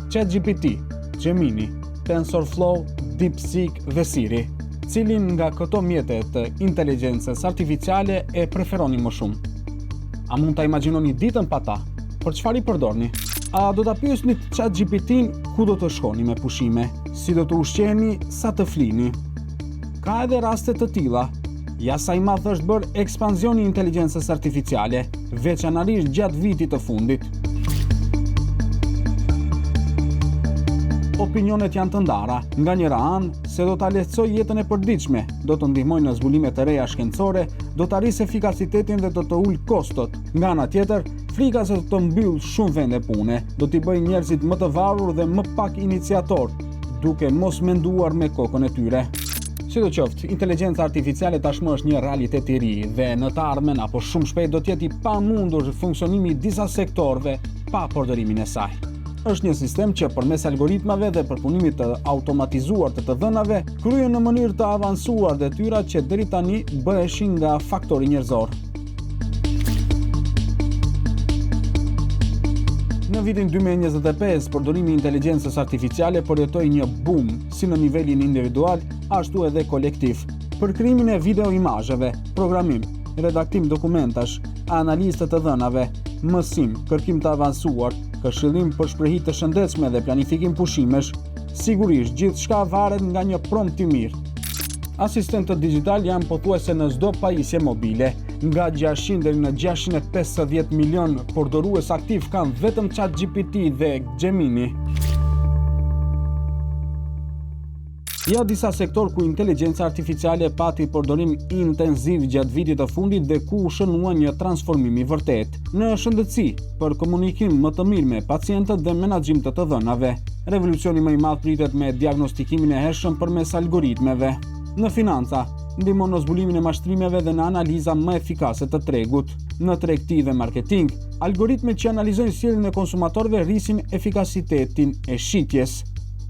ChatGPT, Gemini, TensorFlow, DeepSeek dhe Siri. Cilin nga këto mjete të inteligjencës artificiale e preferoni më shumë? A mund ta imagjinoni ditën pa ta? Për çfarë i përdorni? A do ta pyesni ChatGPT-n ku do të shkoni me pushime? Si do të ushqeni, sa të flini? Ka edhe raste të tilla. Ja sa i madh është bërë ekspansioni i inteligjencës artificiale, veçanërisht gjatë vitit të fundit. Opinionet janë të ndara, nga njëra anë se do ta lehtësojë jetën e përditshme, do të ndihmojë në zbulime të reja shkencore, do të arrisë efikasitetin dhe do të ulë kostot. Nga ana tjetër, frika se do të mbyll shumë vende pune, do t'i bëjë njerëzit më të varur dhe më pak iniciator, duke mos menduar me kokën e tyre. Sidoqoftë, inteligjenca artificiale tashmë është një realitet i ri dhe në të ardhmen apo shumë shpejt do të jetë i pamundur funksionimi i disa sektorëve pa përdorimin e saj. Është një sistem që përmes algoritmave dhe përpunimit të automatizuar të dhënave kryen në mënyrë të avancuar detyra që deri tani bëheshin nga faktori njerëzor. Në vitin 2025, përdorimi i inteligjencës artificiale përjetoi një boom, si në nivelin individual, ashtu edhe kolektiv. Për krijimin e video imazheve, programim, redaktim dokumentash, analizë të dhënave, mësim, kërkim të avancuar, këshillim për shprehje të shëndetshme dhe planifikim pushimesh, sigurisht gjithçka varet nga një prompt i mirë. Asistentët digital janë pothuajse në çdo pajisje mobile, nga 600 deri në 650 milion përdorues aktiv kanë vetëm ChatGPT dhe Gemini. Ja disa sektor ku inteligjenca artificiale pati përdorim intensiv gjatë vitit të fundit dhe ku u shënua një transformim i vërtet. Në shëndetësi, për komunikim më të mirë me pacientët dhe menaxhim të dhënave. Revolucioni më i madh pritet me diagnostikimin e hershëm përmes algoritmeve. Në financa, ndihmon në zbulimin e mashtrimeve dhe në analiza më efikase të tregut. Në tregti dhe marketing, algoritmet që analizojnë sjelljen e konsumatorëve rrisin efikasitetin e shitjes.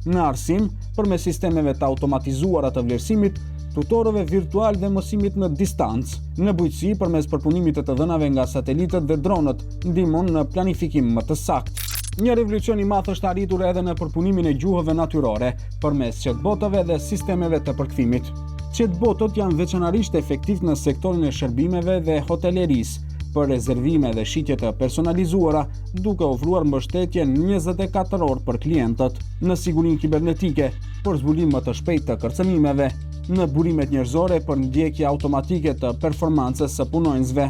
Në arsim, përmes sistemeve të automatizuara të vlerësimit, tutorëve virtual dhe mësimit në distancë. Në bujqësi, përmes përpunimit të dhënave nga satelitët dhe dronët, ndihmon në planifikim më të saktë. Një revolucion i madh është arritur edhe në përpunimin e gjuhëve natyrore, përmes chatbotëve dhe sistemeve të përkthimit. Chatbotët janë veçanërisht efektiv në sektorin e shërbimeve dhe hotelerisë, për rezervime dhe shitje të personalizuara, duke ofruar mbështetje 24 orë për klientët, në sigurinë kibernetike, për zbulim më të shpejtë të kërcënimeve, në burimet njerëzore për ndjekje automatike të performancës së punonjësve.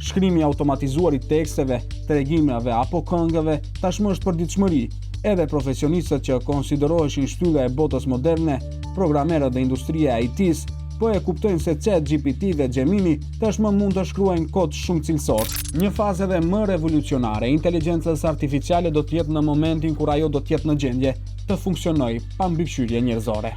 Shkrimi automatizuar i teksteve, tregimeve apo këngëve tashmë është përditshmëri. Edhe profesionistët që konsideroheshin shtylla e botës moderne, programerët dhe industria e IT-s, po e kuptojnë se ChatGPT dhe Gemini tashmë mund të shkruajnë kod shumë cilësor. Një fazë edhe më revolucionare e inteligjencës artificiale do të jetë në momentin kur ajo do të jetë në gjendje të funksionojë pa mbikëqyrje njerëzore.